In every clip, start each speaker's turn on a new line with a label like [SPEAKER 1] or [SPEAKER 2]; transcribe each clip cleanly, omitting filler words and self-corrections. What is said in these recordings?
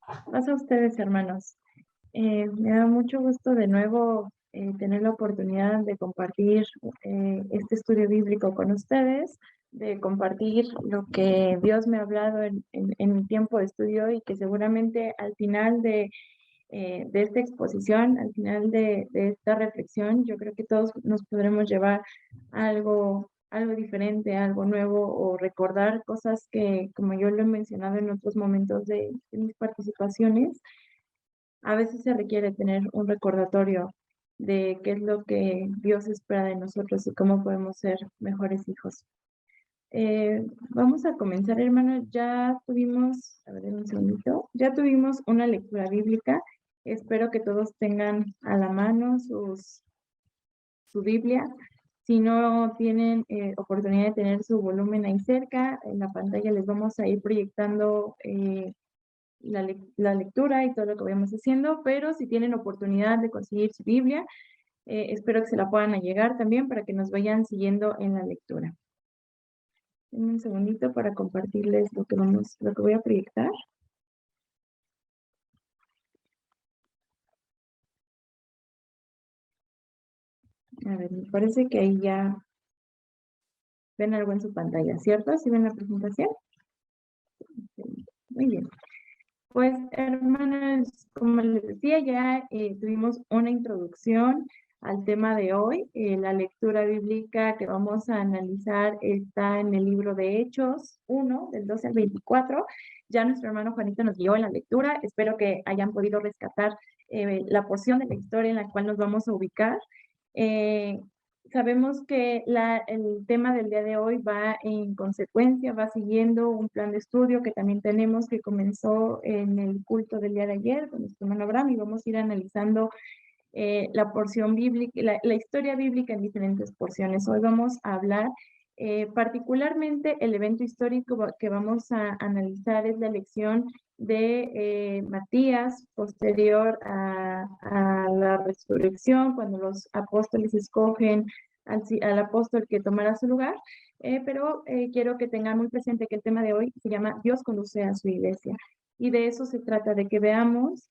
[SPEAKER 1] Pasa a ustedes, hermanos. Me da mucho gusto de nuevo tener la oportunidad de compartir este estudio bíblico con ustedes, de compartir lo que Dios me ha hablado en mi tiempo de estudio y que seguramente al final de esta exposición, al final de esta reflexión, yo creo que todos nos podremos llevar algo diferente, algo nuevo o recordar cosas que, como yo lo he mencionado en otros momentos de mis participaciones, a veces se requiere tener un recordatorio de qué es lo que Dios espera de nosotros y cómo podemos ser mejores hijos. Vamos a comenzar, hermanos. Ya tuvimos, a ver, un segundito, ya tuvimos una lectura bíblica. Espero que todos tengan a la mano su Biblia. Si no tienen oportunidad de tener su volumen ahí cerca, en la pantalla les vamos a ir proyectando la lectura y todo lo que vayamos haciendo, pero si tienen oportunidad de conseguir su Biblia, espero que se la puedan allegar también para que nos vayan siguiendo en la lectura. Denme un segundito para compartirles lo que voy a proyectar. A ver, me parece que ahí ya ven algo en su pantalla, ¿cierto? ¿Sí ven la presentación? Muy bien. Pues, hermanas, como les decía, ya tuvimos una introducción al tema de hoy. La lectura bíblica que vamos a analizar está en el libro de Hechos 1, del 12 al 24. Ya nuestro hermano Juanito nos guió en la lectura. Espero que hayan podido rescatar la porción de la historia en la cual nos vamos a ubicar. Sabemos que el tema del día de hoy va en consecuencia, va siguiendo un plan de estudio que también tenemos que comenzó en el culto del día de ayer con nuestro hermano Abraham, y vamos a ir analizando la porción bíblica, la historia bíblica en diferentes porciones. Hoy vamos a hablar particularmente el evento histórico que vamos a analizar es la elección de Matías posterior a la resurrección, cuando los apóstoles escogen al apóstol que tomará su lugar. Pero quiero que tengan muy presente que el tema de hoy se llama Dios conduce a su iglesia. Y de eso se trata, de que veamos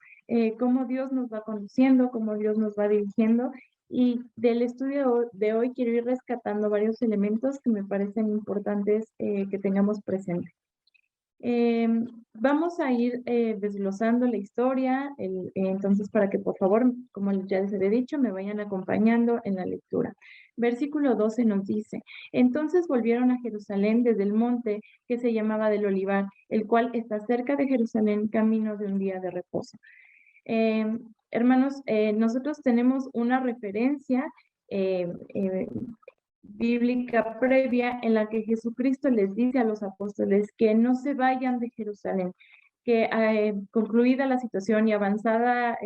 [SPEAKER 1] cómo Dios nos va conduciendo, cómo Dios nos va dirigiendo. Y del estudio de hoy quiero ir rescatando varios elementos que me parecen importantes que tengamos presente. Vamos a ir desglosando la historia, entonces para que por favor, como ya les había dicho, me vayan acompañando en la lectura. Versículo 12 nos dice, entonces volvieron a Jerusalén desde el monte que se llamaba del Olivar, el cual está cerca de Jerusalén, camino de un día de reposo. Hermanos, nosotros tenemos una referencia eh, eh, bíblica previa en la que Jesucristo les dice a los apóstoles que no se vayan de Jerusalén, que concluida la situación y avanzada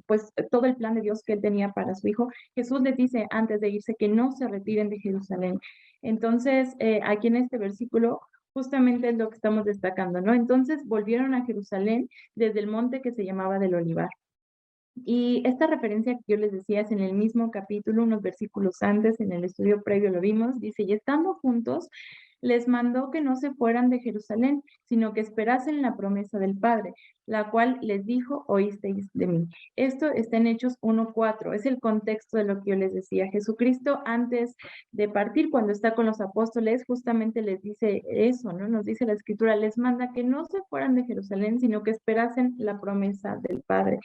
[SPEAKER 1] pues todo el plan de Dios que él tenía para su hijo, Jesús les dice antes de irse que no se retiren de Jerusalén. Entonces, aquí en este versículo justamente es lo que estamos destacando, ¿no? Entonces volvieron a Jerusalén desde el monte que se llamaba del Olivar. Y esta referencia que yo les decía es en el mismo capítulo, unos versículos antes, en el estudio previo lo vimos, dice, y estando juntos, les mandó que no se fueran de Jerusalén, sino que esperasen la promesa del Padre, la cual les dijo, oísteis de mí. Esto está en Hechos 1:4, es el contexto de lo que yo les decía. Jesucristo antes de partir, cuando está con los apóstoles, justamente les dice eso, ¿no? Nos dice la Escritura, les manda que no se fueran de Jerusalén, sino que esperasen la promesa del Padre.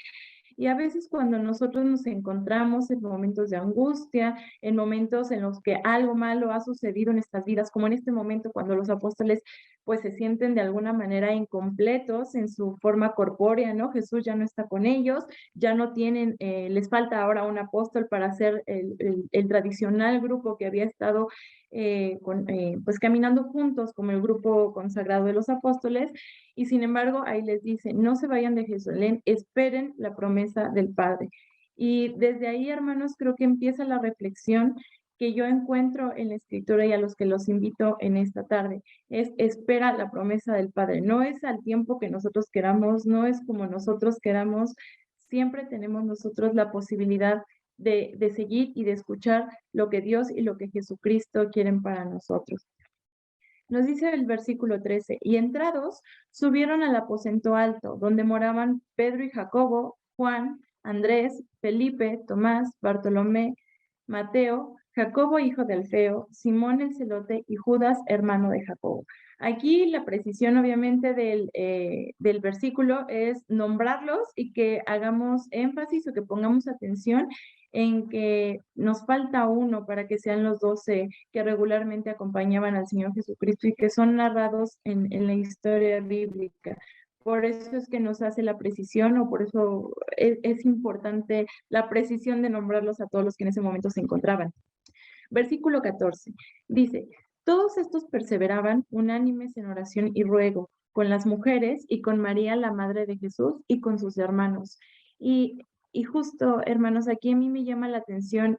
[SPEAKER 1] Y a veces cuando nosotros nos encontramos en momentos de angustia, en momentos en los que algo malo ha sucedido en nuestras vidas, como en este momento cuando los apóstoles pues se sienten de alguna manera incompletos en su forma corpórea, ¿no? Jesús ya no está con ellos, ya no tienen, les falta ahora un apóstol para hacer el tradicional grupo que había estado pues caminando juntos como el grupo consagrado de los apóstoles, y sin embargo ahí les dice, no se vayan de Jerusalén, esperen la promesa del Padre. Y desde ahí, hermanos, creo que empieza la reflexión que yo encuentro en la Escritura y a los que los invito en esta tarde. Es espera la promesa del Padre. No es al tiempo que nosotros queramos, no es como nosotros queramos. Siempre tenemos nosotros la posibilidad de seguir y de escuchar lo que Dios y lo que Jesucristo quieren para nosotros. Nos dice el versículo 13, y entrados subieron al aposento alto, donde moraban Pedro y Jacobo, Juan, Andrés, Felipe, Tomás, Bartolomé, Mateo, Jacobo hijo de Alfeo, Simón el celote y Judas hermano de Jacobo. Aquí la precisión obviamente del versículo es nombrarlos y que hagamos énfasis o que pongamos atención en que nos falta uno para que sean los 12 que regularmente acompañaban al Señor Jesucristo y que son narrados en la historia bíblica. Por eso es que nos hace la precisión o por eso es importante la precisión de nombrarlos a todos los que en ese momento se encontraban. Versículo 14 dice, todos estos perseveraban unánimes en oración y ruego con las mujeres y con María, la madre de Jesús, y con sus hermanos. Y, y justo, hermanos, aquí a mí me llama la atención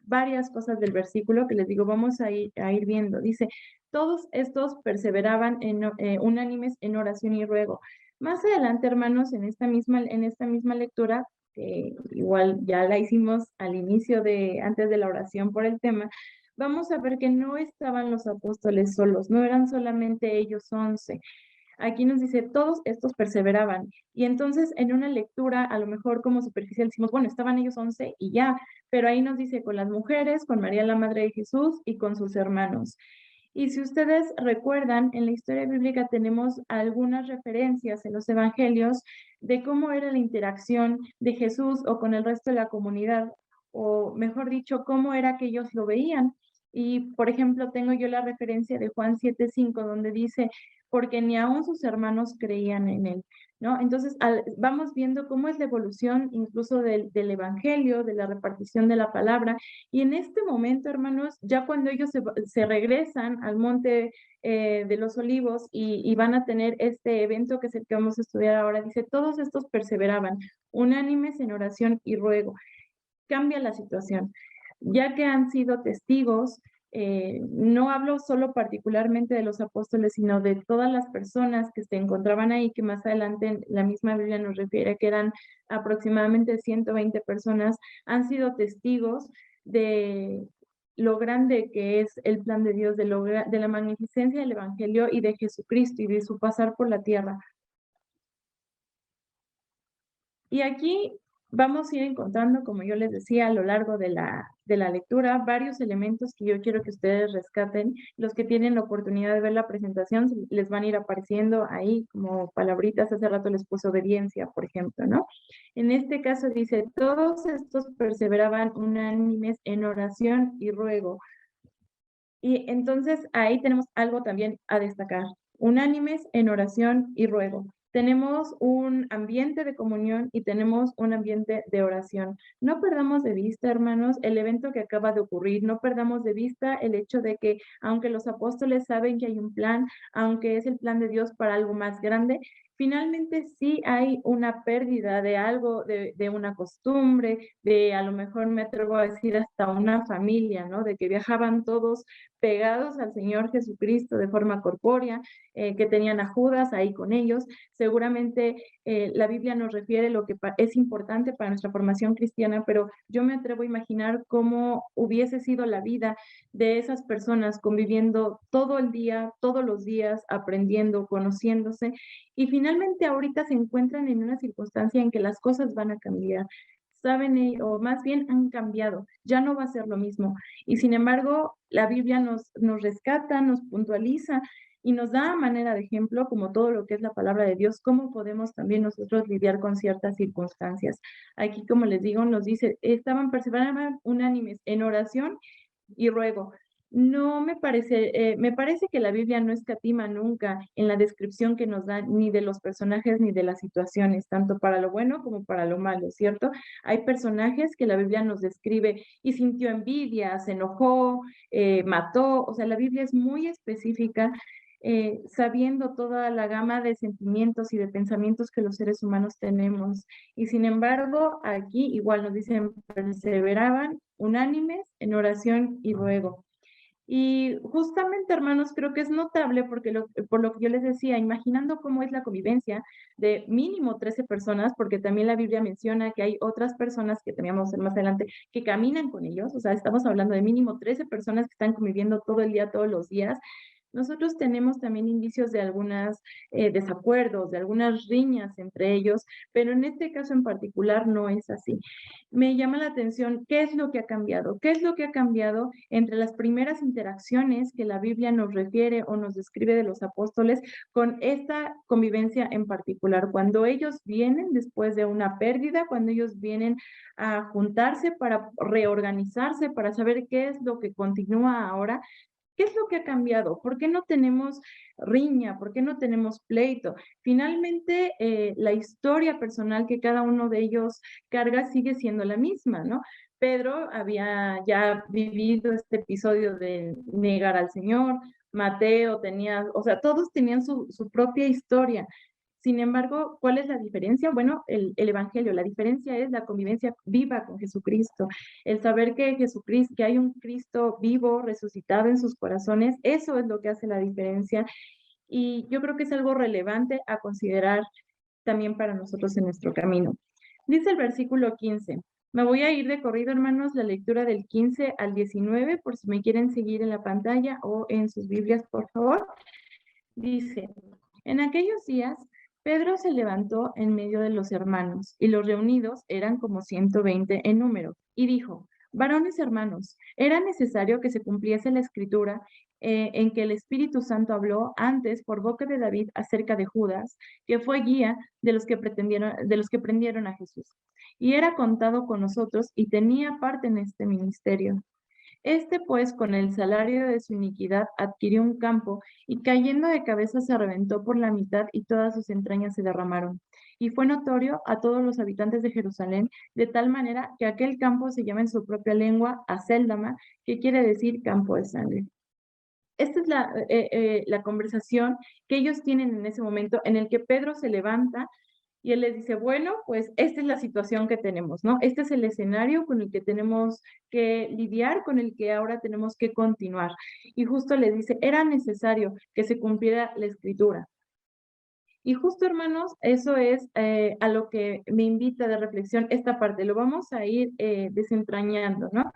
[SPEAKER 1] varias cosas del versículo que les digo, vamos a ir viendo. Dice, todos estos perseveraban unánimes en oración y ruego. Más adelante, hermanos, en esta misma lectura, igual ya la hicimos al inicio antes de la oración por el tema, vamos a ver que no estaban los apóstoles solos, no eran solamente ellos 11. Aquí nos dice, todos estos perseveraban. Y entonces en una lectura, a lo mejor como superficial, decimos, bueno, estaban ellos 11 y ya, pero ahí nos dice con las mujeres, con María la Madre de Jesús y con sus hermanos. Y si ustedes recuerdan, en la historia bíblica tenemos algunas referencias en los evangelios de cómo era la interacción de Jesús o con el resto de la comunidad, o mejor dicho, cómo era que ellos lo veían. Y, por ejemplo, tengo yo la referencia de Juan 7:5, donde dice, porque ni aun sus hermanos creían en él, ¿no? Entonces, vamos viendo cómo es la evolución incluso del evangelio, de la repartición de la palabra, y en este momento, hermanos, ya cuando ellos se regresan al monte de los olivos y van a tener este evento que es el que vamos a estudiar ahora, dice, todos estos perseveraban, unánimes en oración y ruego. Cambia la situación, ya que han sido testigos, no hablo solo particularmente de los apóstoles, sino de todas las personas que se encontraban ahí, que más adelante la misma Biblia nos refiere que eran aproximadamente 120 personas, han sido testigos de lo grande que es el plan de Dios, de la magnificencia del Evangelio y de Jesucristo y de su pasar por la tierra. Y aquí vamos a ir encontrando, como yo les decía, a lo largo de la lectura, varios elementos que yo quiero que ustedes rescaten. Los que tienen la oportunidad de ver la presentación, les van a ir apareciendo ahí como palabritas. Hace rato les puse obediencia, por ejemplo, ¿no? En este caso dice, todos estos perseveraban unánimes en oración y ruego. Y entonces ahí tenemos algo también a destacar. Unánimes en oración y ruego. Tenemos un ambiente de comunión y tenemos un ambiente de oración. No perdamos de vista, hermanos, el evento que acaba de ocurrir. No perdamos de vista el hecho de que, aunque los apóstoles saben que hay un plan, aunque es el plan de Dios para algo más grande, finalmente sí hay una pérdida de algo, de una costumbre, de a lo mejor me atrevo a decir hasta una familia, ¿no? De que viajaban todos pegados al Señor Jesucristo de forma corpórea, que tenían a Judas ahí con ellos. Seguramente la Biblia nos refiere lo que es importante para nuestra formación cristiana, pero yo me atrevo a imaginar cómo hubiese sido la vida de esas personas conviviendo todo el día, todos los días, aprendiendo, conociéndose, y finalmente ahorita se encuentran en una circunstancia en que las cosas van a cambiar. Saben, o más bien han cambiado, ya no va a ser lo mismo. Y sin embargo, la Biblia nos rescata, nos puntualiza y nos da a manera de ejemplo, como todo lo que es la palabra de Dios, cómo podemos también nosotros lidiar con ciertas circunstancias. Aquí, como les digo, nos dice, estaban perseveraban unánimes en oración y ruego. No me parece que la Biblia no escatima nunca en la descripción que nos da ni de los personajes ni de las situaciones, tanto para lo bueno como para lo malo, ¿cierto? Hay personajes que la Biblia nos describe y sintió envidia, se enojó, mató, o sea, la Biblia es muy específica, sabiendo toda la gama de sentimientos y de pensamientos que los seres humanos tenemos. Y sin embargo, aquí igual nos dicen, perseveraban unánimes en oración y ruego. Y justamente, hermanos, creo que es notable porque por lo que yo les decía, imaginando cómo es la convivencia de mínimo 13 personas, porque también la Biblia menciona que hay otras personas que teníamos más adelante que caminan con ellos, o sea, estamos hablando de mínimo 13 personas que están conviviendo todo el día, todos los días. Nosotros tenemos también indicios de algunos desacuerdos, de algunas riñas entre ellos, pero en este caso en particular no es así. Me llama la atención qué es lo que ha cambiado, qué es lo que ha cambiado entre las primeras interacciones que la Biblia nos refiere o nos describe de los apóstoles con esta convivencia en particular, cuando ellos vienen después de una pérdida, cuando ellos vienen a juntarse para reorganizarse, para saber qué es lo que continúa ahora. ¿Qué es lo que ha cambiado? ¿Por qué no tenemos riña? ¿Por qué no tenemos pleito? Finalmente, la historia personal que cada uno de ellos carga sigue siendo la misma, ¿no? Pedro había ya vivido este episodio de negar al Señor, Mateo tenía, o sea, todos tenían su propia historia. Sin embargo, ¿cuál es la diferencia? Bueno, el Evangelio, la diferencia es la convivencia viva con Jesucristo, el saber que Jesucristo, que hay un Cristo vivo, resucitado en sus corazones, eso es lo que hace la diferencia y yo creo que es algo relevante a considerar también para nosotros en nuestro camino. Dice el versículo 15. Me voy a ir de corrido, hermanos, la lectura del 15 al 19, por si me quieren seguir en la pantalla o en sus Biblias, por favor. Dice, en aquellos días, Pedro se levantó en medio de los hermanos, y los reunidos eran como 120 en número, y dijo, varones hermanos, era necesario que se cumpliese la escritura en que el Espíritu Santo habló antes por boca de David acerca de Judas, que fue guía de los que prendieron a Jesús. Y era contado con nosotros y tenía parte en este ministerio. Este, pues, con el salario de su iniquidad adquirió un campo, y cayendo de cabeza se reventó por la mitad, y todas sus entrañas se derramaron. Y fue notorio a todos los habitantes de Jerusalén, de tal manera que aquel campo se llama en su propia lengua Acéldama, que quiere decir campo de sangre. Esta es la conversación que ellos tienen en ese momento en el que Pedro se levanta y él les dice, bueno, pues esta es la situación que tenemos, ¿no? Este es el escenario con el que tenemos que lidiar, con el que ahora tenemos que continuar. Y justo les dice, era necesario que se cumpliera la escritura. Y justo, hermanos, eso es a lo que me invita de reflexión esta parte. Lo vamos a ir desentrañando, ¿no?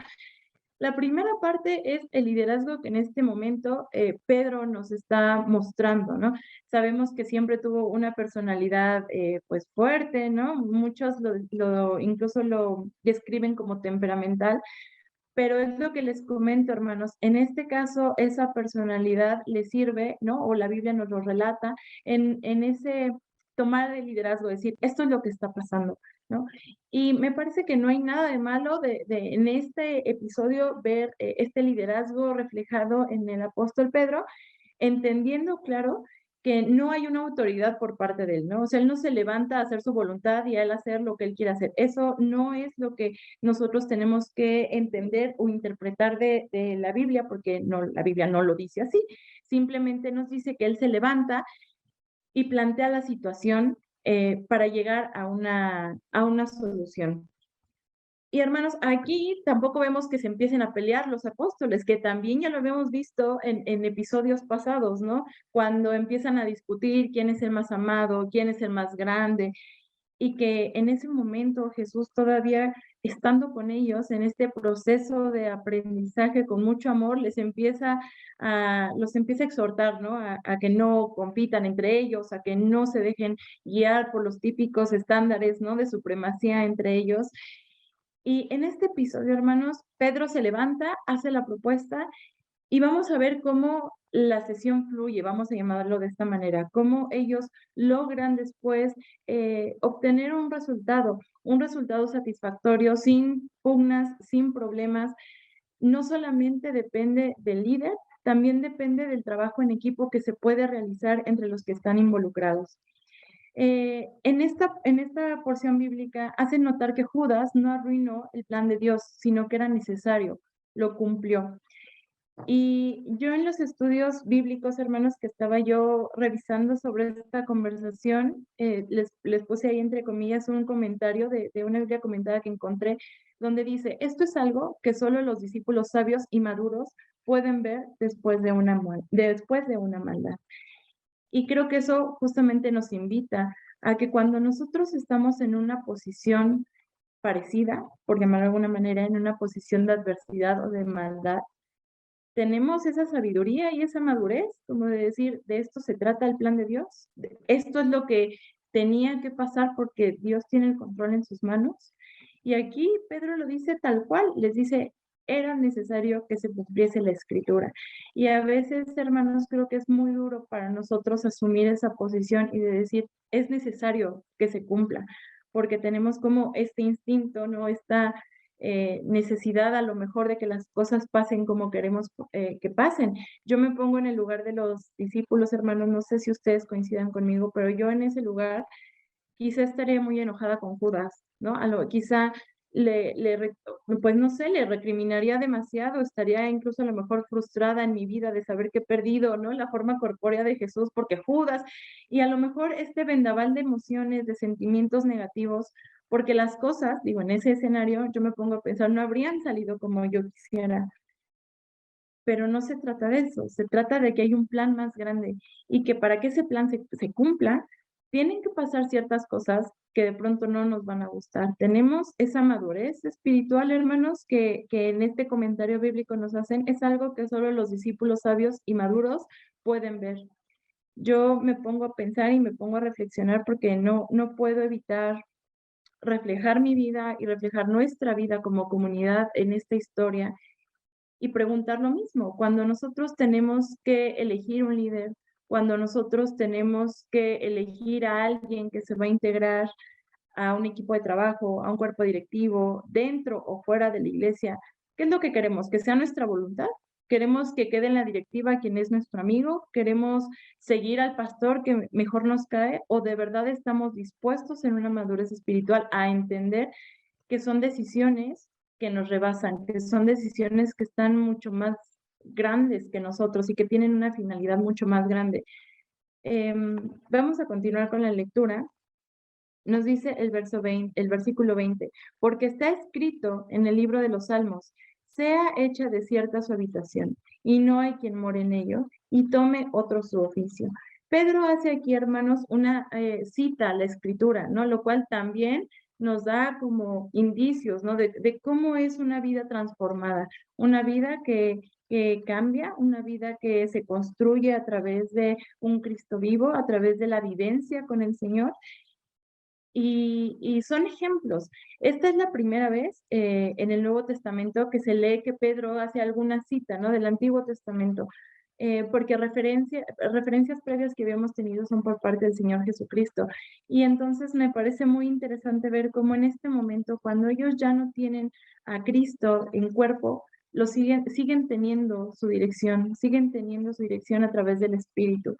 [SPEAKER 1] La primera parte es el liderazgo que en este momento Pedro nos está mostrando, ¿no? Sabemos que siempre tuvo una personalidad pues fuerte, ¿no? Muchos incluso lo describen como temperamental, pero es lo que les comento, hermanos. En este caso, esa personalidad le sirve, ¿no? O la Biblia nos lo relata en ese tomar de liderazgo, decir, esto es lo que está pasando, ¿no? Y me parece que no hay nada de malo en este episodio ver este liderazgo reflejado en el apóstol Pedro, entendiendo, claro, que no hay una autoridad por parte de él, ¿no? O sea, él no se levanta a hacer su voluntad y a él hacer lo que él quiere hacer. Eso no es lo que nosotros tenemos que entender o interpretar de la Biblia, porque no, la Biblia no lo dice así. Simplemente nos dice que él se levanta y plantea la situación para llegar a una solución. Y hermanos, aquí tampoco vemos que se empiecen a pelear los apóstoles, que también ya lo habíamos visto en episodios pasados, ¿no? Cuando empiezan a discutir quién es el más amado, quién es el más grande, y que en ese momento Jesús todavía estando con ellos en este proceso de aprendizaje con mucho amor, los empieza a exhortar, ¿no? A que no compitan entre ellos, a que no se dejen guiar por los típicos estándares, ¿no? De supremacía entre ellos. Y en este episodio, hermanos, Pedro se levanta, hace la propuesta y vamos a ver cómo la sesión fluye, vamos a llamarlo de esta manera, cómo ellos logran después obtener un resultado satisfactorio, sin pugnas, sin problemas. No solamente depende del líder, también depende del trabajo en equipo que se puede realizar entre los que están involucrados. En esta porción bíblica hace notar que Judas no arruinó el plan de Dios, sino que era necesario, lo cumplió. Y yo en los estudios bíblicos, hermanos, que estaba yo revisando sobre esta conversación, les puse ahí entre comillas un comentario de una Biblia comentada que encontré, donde dice, esto es algo que solo los discípulos sabios y maduros pueden ver después de después de una maldad. Y creo que eso justamente nos invita a que cuando nosotros estamos en una posición parecida, por llamarlo de alguna manera, en una posición de adversidad o de maldad, tenemos esa sabiduría y esa madurez, como de decir, de esto se trata el plan de Dios, esto es lo que tenía que pasar porque Dios tiene el control en sus manos. Y aquí Pedro lo dice tal cual, les dice, era necesario que se cumpliese la escritura. Y a veces, hermanos, creo que es muy duro para nosotros asumir esa posición y de decir, es necesario que se cumpla, porque tenemos como este instinto, ¿no? Esta necesidad a lo mejor de que las cosas pasen como queremos que pasen. Yo me pongo en el lugar de los discípulos, hermanos, no sé si ustedes coincidan conmigo, pero yo en ese lugar quizá estaría muy enojada con Judas, ¿no? Quizá pues no sé, le recriminaría demasiado, estaría incluso a lo mejor frustrada en mi vida de saber que he perdido, ¿no? La forma corpórea de Jesús porque Judas, y a lo mejor este vendaval de emociones, de sentimientos negativos, porque las cosas, digo, en ese escenario yo me pongo a pensar, no habrían salido como yo quisiera, pero no se trata de eso, se trata de que hay un plan más grande y que para que ese plan se cumpla, tienen que pasar ciertas cosas que de pronto no nos van a gustar. Tenemos esa madurez espiritual, hermanos, que en este comentario bíblico nos hacen, es algo que solo los discípulos sabios y maduros pueden ver. Yo me pongo a pensar y me pongo a reflexionar porque no puedo evitar reflejar mi vida y reflejar nuestra vida como comunidad en esta historia y preguntar lo mismo. Cuando nosotros tenemos que elegir un líder, cuando nosotros tenemos que elegir a alguien que se va a integrar a un equipo de trabajo, a un cuerpo directivo, dentro o fuera de la iglesia, ¿qué es lo que queremos? ¿Que sea nuestra voluntad? ¿Queremos que quede en la directiva quien es nuestro amigo? ¿Queremos seguir al pastor que mejor nos cae? ¿O de verdad estamos dispuestos en una madurez espiritual a entender que son decisiones que nos rebasan, que son decisiones que están mucho más grandes que nosotros y que tienen una finalidad mucho más grande? Vamos a continuar con la lectura. Nos dice el versículo 20, porque está escrito en el libro de los Salmos, sea hecha desierta su habitación, y no hay quien more en ello, y tome otro su oficio. Pedro hace aquí, hermanos, una cita a la escritura, ¿no? Lo cual también nos da como indicios, ¿no? De cómo es una vida transformada, una vida que cambia, una vida que se construye a través de un Cristo vivo, a través de la vivencia con el Señor. Y son ejemplos. Esta es la primera vez en el Nuevo Testamento que se lee que Pedro hace alguna cita, ¿no? Del Antiguo Testamento, porque referencias previas que habíamos tenido son por parte del Señor Jesucristo. Y entonces me parece muy interesante ver cómo en este momento, cuando ellos ya no tienen a Cristo en cuerpo, siguen teniendo su dirección a través del Espíritu.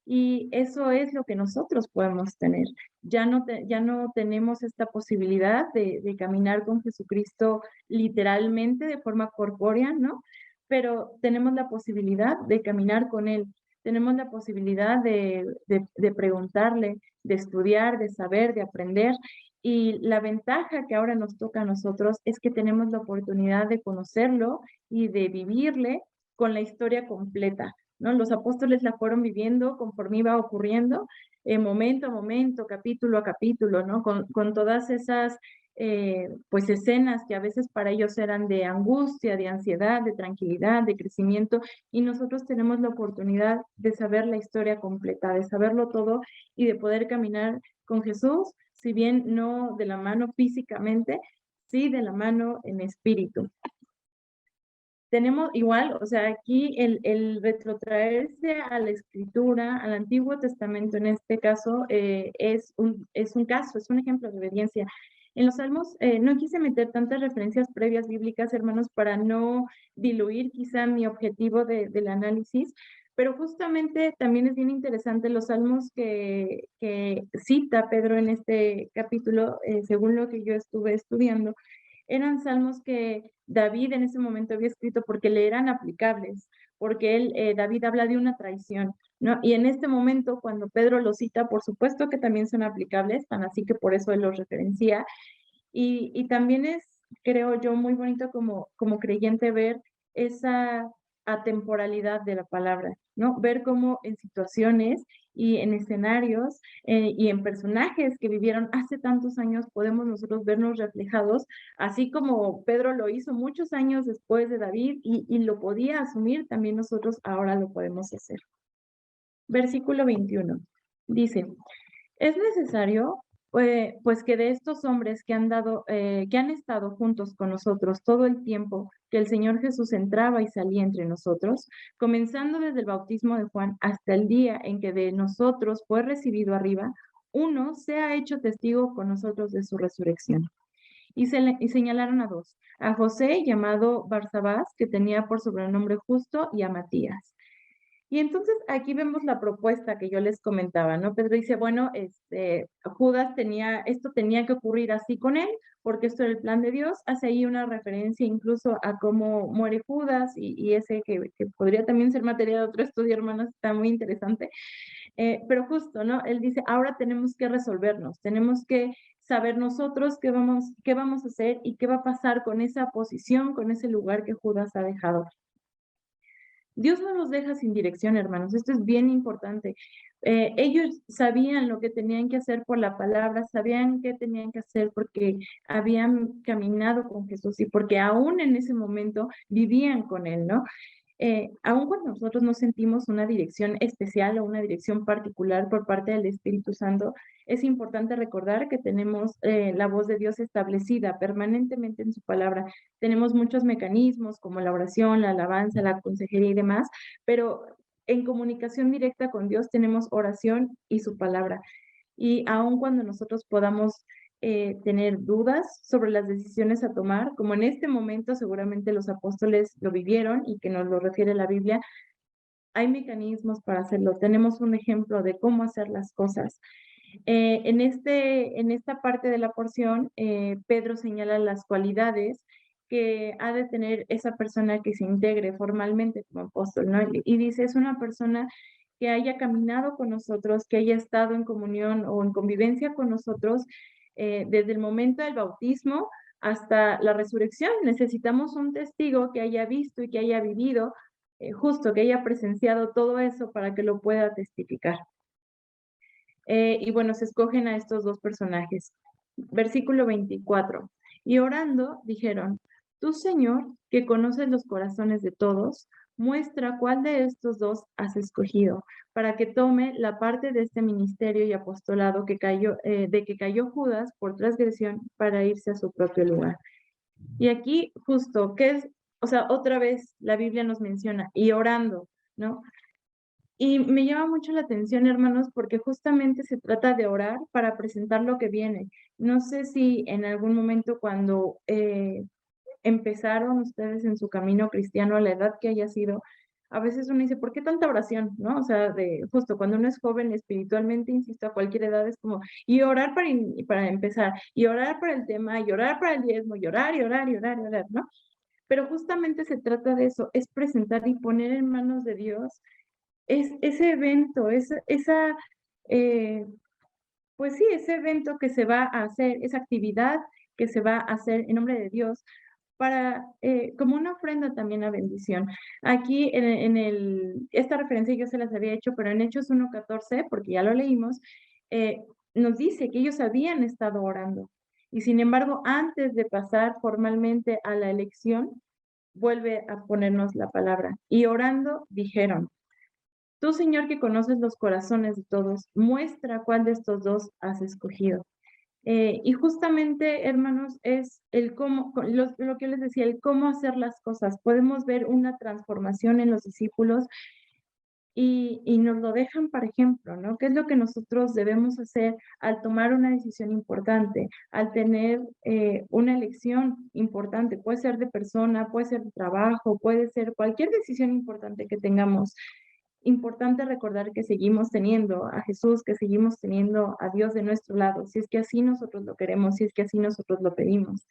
[SPEAKER 1] Y eso es lo que nosotros podemos tener. Ya no tenemos esta posibilidad de caminar con Jesucristo literalmente de forma corpórea, ¿no? Pero tenemos la posibilidad de caminar con Él. Tenemos la posibilidad de preguntarle, de estudiar, de saber, de aprender. Y la ventaja que ahora nos toca a nosotros es que tenemos la oportunidad de conocerlo y de vivirle con la historia completa, ¿no? Los apóstoles la fueron viviendo conforme iba ocurriendo, momento a momento, capítulo a capítulo, ¿no? Con todas esas, pues, escenas que a veces para ellos eran de angustia, de ansiedad, de tranquilidad, de crecimiento, y nosotros tenemos la oportunidad de saber la historia completa, de saberlo todo y de poder caminar con Jesús, si bien no de la mano físicamente, sí de la mano en espíritu. Tenemos igual, o sea, aquí el retrotraerse a la escritura, al Antiguo Testamento en este caso, es un caso, es un ejemplo de obediencia. En los Salmos no quise meter tantas referencias previas bíblicas, hermanos, para no diluir quizá mi objetivo del análisis, pero justamente también es bien interesante los Salmos que cita Pedro en este capítulo, según lo que yo estuve estudiando, eran salmos que David en ese momento había escrito porque le eran aplicables, porque David habla de una traición, ¿no? Y en este momento, cuando Pedro los cita, por supuesto que también son aplicables, tan así que por eso él los referencia. Y también es, creo yo, muy bonito como creyente ver esa atemporalidad de la palabra. ¿no? Ver cómo en situaciones y en escenarios y en personajes que vivieron hace tantos años podemos nosotros vernos reflejados, así como Pedro lo hizo muchos años después de David y lo podía asumir, también nosotros ahora lo podemos hacer. Versículo 21. Dice, es necesario, pues que de estos hombres que han estado juntos con nosotros todo el tiempo que el Señor Jesús entraba y salía entre nosotros, comenzando desde el bautismo de Juan hasta el día en que de nosotros fue recibido arriba, uno se ha hecho testigo con nosotros de su resurrección. Y señalaron a dos, a José, llamado Barsabás, que tenía por sobrenombre Justo, y a Matías. Y entonces aquí vemos la propuesta que yo les comentaba, ¿no? Pedro dice, bueno, Judas esto tenía que ocurrir así con él, porque esto era el plan de Dios. Hace ahí una referencia incluso a cómo muere Judas y ese que podría también ser materia de otro estudio, hermanos, está muy interesante. Pero justo, ¿no? Él dice, ahora tenemos que resolvernos, tenemos que saber nosotros qué vamos a hacer y qué va a pasar con esa posición, con ese lugar que Judas ha dejado. Dios no los deja sin dirección, hermanos. Esto es bien importante. Ellos sabían lo que tenían que hacer por la palabra, sabían qué tenían que hacer porque habían caminado con Jesús y porque aún en ese momento vivían con Él, ¿no? Aun cuando nosotros no sentimos una dirección especial o una dirección particular por parte del Espíritu Santo, es importante recordar que tenemos la voz de Dios establecida permanentemente en su palabra. Tenemos muchos mecanismos como la oración, la alabanza, la consejería y demás, pero en comunicación directa con Dios tenemos oración y su palabra. Y aun cuando nosotros podamos tener dudas sobre las decisiones a tomar, como en este momento seguramente los apóstoles lo vivieron y que nos lo refiere la Biblia, hay mecanismos para hacerlo. Tenemos un ejemplo de cómo hacer las cosas. En esta parte de la porción, Pedro señala las cualidades que ha de tener esa persona que se integre formalmente como apóstol, ¿no? Y dice, es una persona que haya caminado con nosotros, que haya estado en comunión o en convivencia con nosotros desde el momento del bautismo hasta la resurrección. Necesitamos un testigo que haya visto y que haya vivido, justo que haya presenciado todo eso para que lo pueda testificar. Y bueno, se escogen a estos dos personajes. Versículo 24. Y orando, dijeron, tú, Señor, que conoces los corazones de todos, muestra cuál de estos dos has escogido, para que tome la parte de este ministerio y apostolado de que cayó Judas por transgresión para irse a su propio lugar. Y aquí, justo, ¿qué es? O sea, otra vez la Biblia nos menciona, y orando, ¿no? Y me llama mucho la atención, hermanos, porque justamente se trata de orar para presentar lo que viene. No sé si en algún momento cuando empezaron ustedes en su camino cristiano a la edad que haya sido, a veces uno dice, ¿por qué tanta oración? ¿No? O sea, justo cuando uno es joven espiritualmente, insisto, a cualquier edad es como, y orar para empezar, y orar para el tema, y orar para el diezmo, y orar, y orar, y orar, y orar, ¿no? Pero justamente se trata de eso, es presentar y poner en manos de Dios es ese evento, eh, pues sí, ese evento que se va a hacer, esa actividad que se va a hacer en nombre de Dios, como una ofrenda también a bendición. Aquí esta referencia yo se las había hecho, pero en Hechos 1:14, porque ya lo leímos, nos dice que ellos habían estado orando. Y sin embargo, antes de pasar formalmente a la elección, vuelve a ponernos la palabra. Y orando, dijeron, tú, Señor, que conoces los corazones de todos, muestra cuál de estos dos has escogido. Y justamente, hermanos, es el cómo, lo que les decía, el cómo hacer las cosas. Podemos ver una transformación en los discípulos y nos lo dejan, por ejemplo, ¿no? ¿Qué es lo que nosotros debemos hacer al tomar una decisión importante, al tener una elección importante? Puede ser de persona, puede ser de trabajo, puede ser cualquier decisión importante que tengamos. Importante recordar que seguimos teniendo a Jesús, que seguimos teniendo a Dios de nuestro lado, si es que así nosotros lo queremos, si es que así nosotros lo pedimos.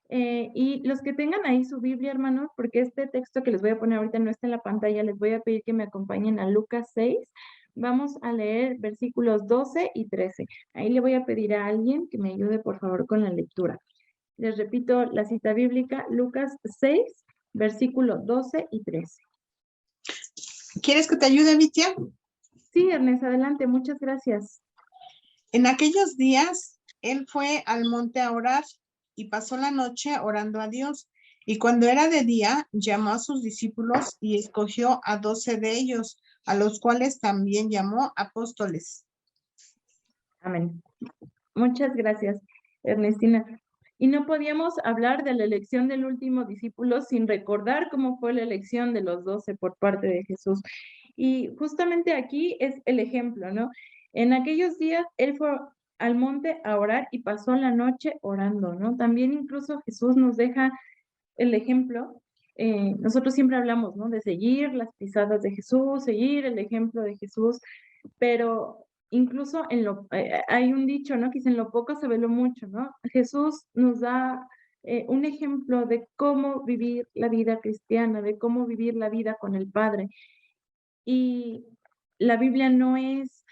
[SPEAKER 1] Y los que tengan ahí su Biblia, hermanos, porque este texto que les voy a poner ahorita no está en la pantalla, les voy a pedir que me acompañen a Lucas 6. Vamos a leer versículos 12 y 13. Ahí le voy a pedir a alguien que me ayude, por favor, con la lectura. Les repito la cita bíblica, Lucas 6, versículos 12 y 13.
[SPEAKER 2] ¿Quieres que te ayude, mi tía?
[SPEAKER 1] Sí, Ernest, adelante, muchas gracias.
[SPEAKER 2] En aquellos días, él fue al monte a orar y pasó la noche orando a Dios. Y cuando era de día, llamó a sus discípulos y escogió a 12 de ellos, a los cuales también llamó apóstoles.
[SPEAKER 1] Amén. Muchas gracias, Ernestina. Y no podíamos hablar de la elección del último discípulo sin recordar cómo fue la elección de los 12 por parte de Jesús. Y justamente aquí es el ejemplo, ¿no? En aquellos días él fue al monte a orar y pasó la noche orando, ¿no? También incluso Jesús nos deja el ejemplo. Nosotros siempre hablamos, ¿no? De seguir las pisadas de Jesús, seguir el ejemplo de Jesús, pero incluso hay un dicho, ¿no? Que dice, en lo poco se ve lo mucho, ¿no? Jesús nos da un ejemplo de cómo vivir la vida cristiana, de cómo vivir la vida con el Padre. Y la Biblia no es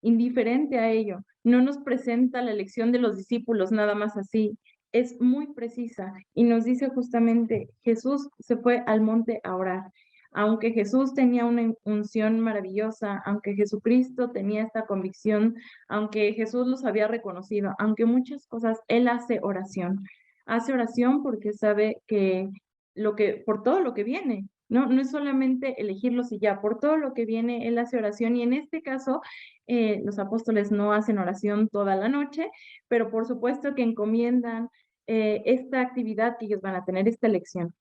[SPEAKER 1] indiferente a ello, no nos presenta la elección de los discípulos nada más así, es muy precisa y nos dice justamente, Jesús se fue al monte a orar. Aunque Jesús tenía una unción maravillosa, aunque Jesucristo tenía esta convicción, aunque Jesús los había reconocido, aunque muchas cosas, Él hace oración. Hace oración porque sabe que por todo lo que viene, ¿no? No es solamente elegirlos y ya, por todo lo que viene, Él hace oración y en este caso, los apóstoles no hacen oración toda la noche, pero por supuesto que encomiendan esta actividad que ellos van a tener, esta lección.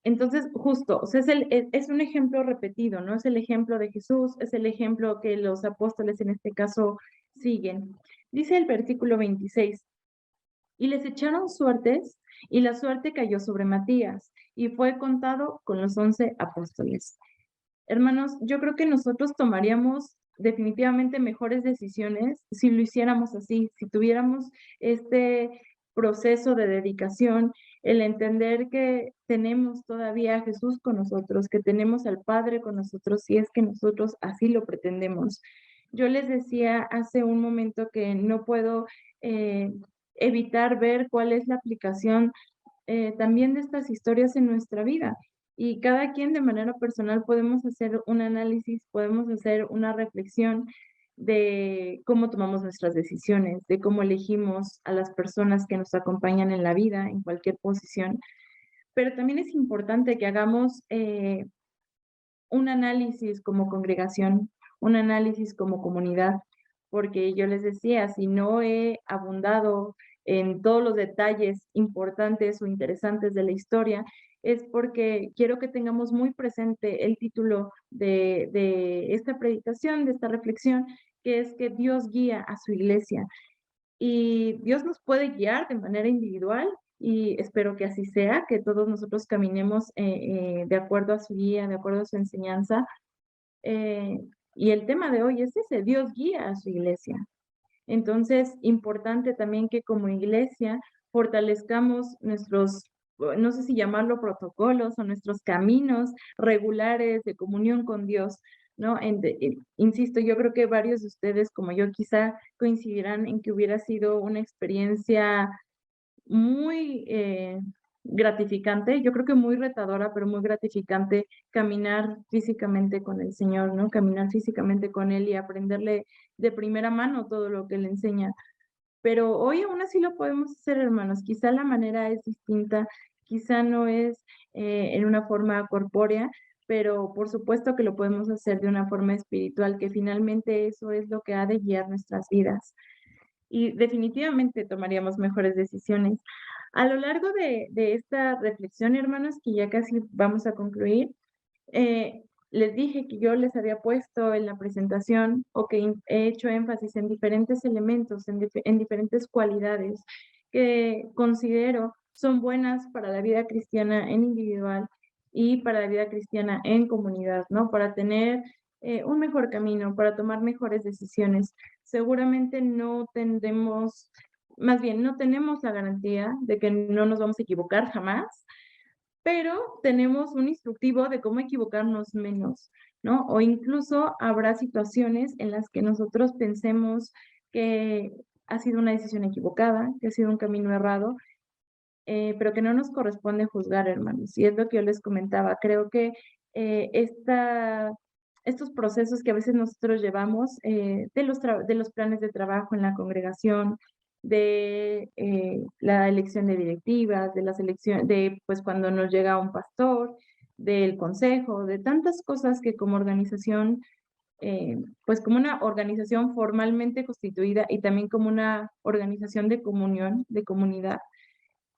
[SPEAKER 1] Entonces, justo, o sea, es un ejemplo repetido, ¿no? Es el ejemplo de Jesús, es el ejemplo que los apóstoles en este caso siguen. Dice el versículo 26, y les echaron suertes, y la suerte cayó sobre Matías, y fue contado con los 11 apóstoles. Hermanos, yo creo que nosotros tomaríamos definitivamente mejores decisiones si lo hiciéramos así, si tuviéramos este proceso de dedicación, el entender que tenemos todavía a Jesús con nosotros, que tenemos al Padre con nosotros, si es que nosotros así lo pretendemos. Yo les decía hace un momento que no puedo evitar ver cuál es la aplicación también de estas historias en nuestra vida. Y cada quien de manera personal podemos hacer un análisis, podemos hacer una reflexión de cómo tomamos nuestras decisiones, de cómo elegimos a las personas que nos acompañan en la vida, en cualquier posición. Pero también es importante que hagamos un análisis como congregación, un análisis como comunidad, porque yo les decía, si no he abundado en todos los detalles importantes o interesantes de la historia, es porque quiero que tengamos muy presente el título de esta predicación, de esta reflexión, que es que Dios guía a su iglesia. Y Dios nos puede guiar de manera individual y espero que así sea, que todos nosotros caminemos de acuerdo a su guía, de acuerdo a su enseñanza. Y el tema de hoy es ese, Dios guía a su iglesia. Entonces, importante también que como iglesia fortalezcamos nuestros, no sé si llamarlo protocolos o nuestros caminos regulares de comunión con Dios, ¿no? Insisto, yo creo que varios de ustedes, como yo, quizá coincidirán en que hubiera sido una experiencia muy gratificante, yo creo que muy retadora, pero muy gratificante caminar físicamente con el Señor, ¿no? Caminar físicamente con Él y aprenderle de primera mano todo lo que Él enseña. Pero hoy aún así lo podemos hacer, hermanos. Quizá la manera es distinta, quizá no es en una forma corpórea, pero por supuesto que lo podemos hacer de una forma espiritual, que finalmente eso es lo que ha de guiar nuestras vidas y definitivamente tomaríamos mejores decisiones. A lo largo de esta reflexión, hermanos, que ya casi vamos a concluir, les dije que yo les había puesto en la presentación o que he hecho énfasis en diferentes elementos, en diferentes cualidades que considero son buenas para la vida cristiana en individual y para la vida cristiana en comunidad, ¿no? Para tener un mejor camino, para tomar mejores decisiones. Seguramente no tendremos, más bien, no tenemos la garantía de que no nos vamos a equivocar jamás, pero tenemos un instructivo de cómo equivocarnos menos, ¿no? O incluso habrá situaciones en las que nosotros pensemos que ha sido una decisión equivocada, que ha sido un camino errado, pero que no nos corresponde juzgar, hermanos. Y es lo que yo les comentaba. Creo que estos procesos que a veces nosotros llevamos de los planes de trabajo en la congregación, de la elección de directivas, de las elecciones, de pues cuando nos llega un pastor, del consejo, de tantas cosas que como organización, pues como una organización formalmente constituida y también como una organización de comunión, de comunidad,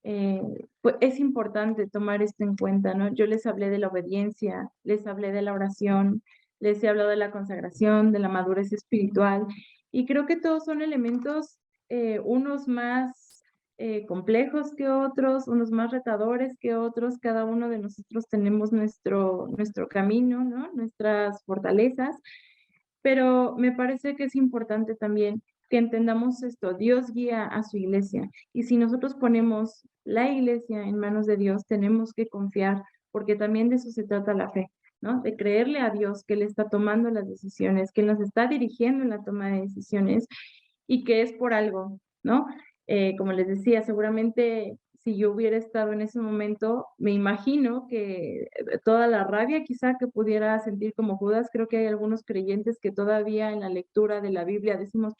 [SPEAKER 1] eh, pues es importante tomar esto en cuenta, ¿no? Yo les hablé de la obediencia, les hablé de la oración, les he hablado de la consagración, de la madurez espiritual, y creo que todos son elementos, unos más complejos que otros, unos más retadores que otros. Cada uno de nosotros tenemos nuestro camino, ¿no? Nuestras fortalezas, pero me parece que es importante también que entendamos esto. Dios guía a su iglesia, y si nosotros ponemos la iglesia en manos de Dios, tenemos que confiar, porque también de eso se trata la fe, ¿no? De creerle a Dios que Él está tomando las decisiones, que Él nos está dirigiendo en la toma de decisiones y que es por algo, ¿no? Como les decía, seguramente si yo hubiera estado en ese momento, me imagino que toda la rabia quizá que pudiera sentir como Judas. Creo que hay algunos creyentes que todavía en la lectura de la Biblia decimos,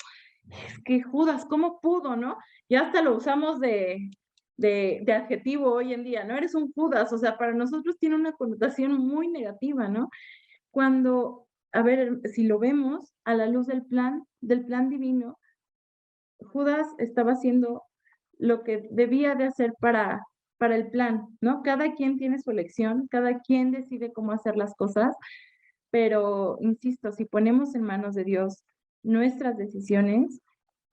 [SPEAKER 1] es que Judas, ¿cómo pudo, no? Ya hasta lo usamos de adjetivo hoy en día, ¿no? Eres un Judas, o sea, para nosotros tiene una connotación muy negativa, ¿no? Cuando, a ver, si lo vemos a la luz del plan divino, Judas estaba haciendo lo que debía de hacer para el plan, ¿no? Cada quien tiene su elección, cada quien decide cómo hacer las cosas, pero insisto, si ponemos en manos de Dios nuestras decisiones,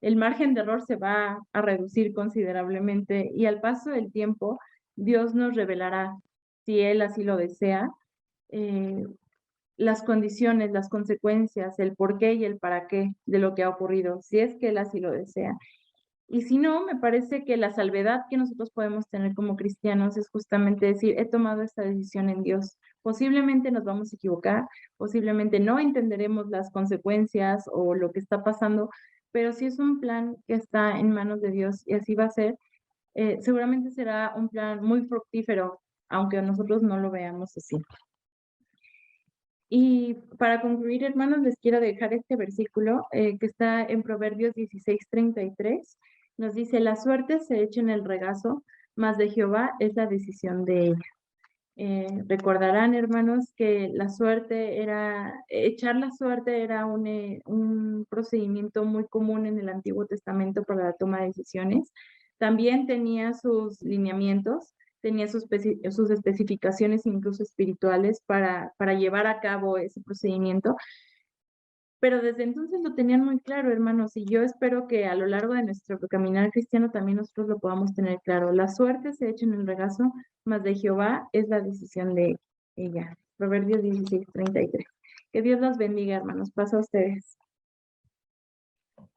[SPEAKER 1] el margen de error se va a reducir considerablemente, y al paso del tiempo, Dios nos revelará, si Él así lo desea, eh, las condiciones, las consecuencias, el por qué y el para qué de lo que ha ocurrido, si es que Él así lo desea. Y si no, me parece que la salvedad que nosotros podemos tener como cristianos es justamente decir, he tomado esta decisión en Dios. Posiblemente nos vamos a equivocar, posiblemente no entenderemos las consecuencias o lo que está pasando, pero si es un plan que está en manos de Dios y así va a ser, seguramente será un plan muy fructífero, aunque nosotros no lo veamos así. Y para concluir, hermanos, les quiero dejar este versículo que está en Proverbios 16:33. Nos dice, la suerte se echa en el regazo, mas de Jehová es la decisión de ella. Recordarán, hermanos, que echar la suerte era un procedimiento muy común en el Antiguo Testamento para la toma de decisiones. También tenía sus lineamientos, tenía sus especificaciones incluso espirituales para llevar a cabo ese procedimiento. Pero desde entonces lo tenían muy claro, hermanos, y yo espero que a lo largo de nuestro caminar cristiano también nosotros lo podamos tener claro. La suerte se echa en el regazo, mas de Jehová es la decisión de ella. Proverbios 16:33. Que Dios los bendiga, hermanos. Pasa a ustedes.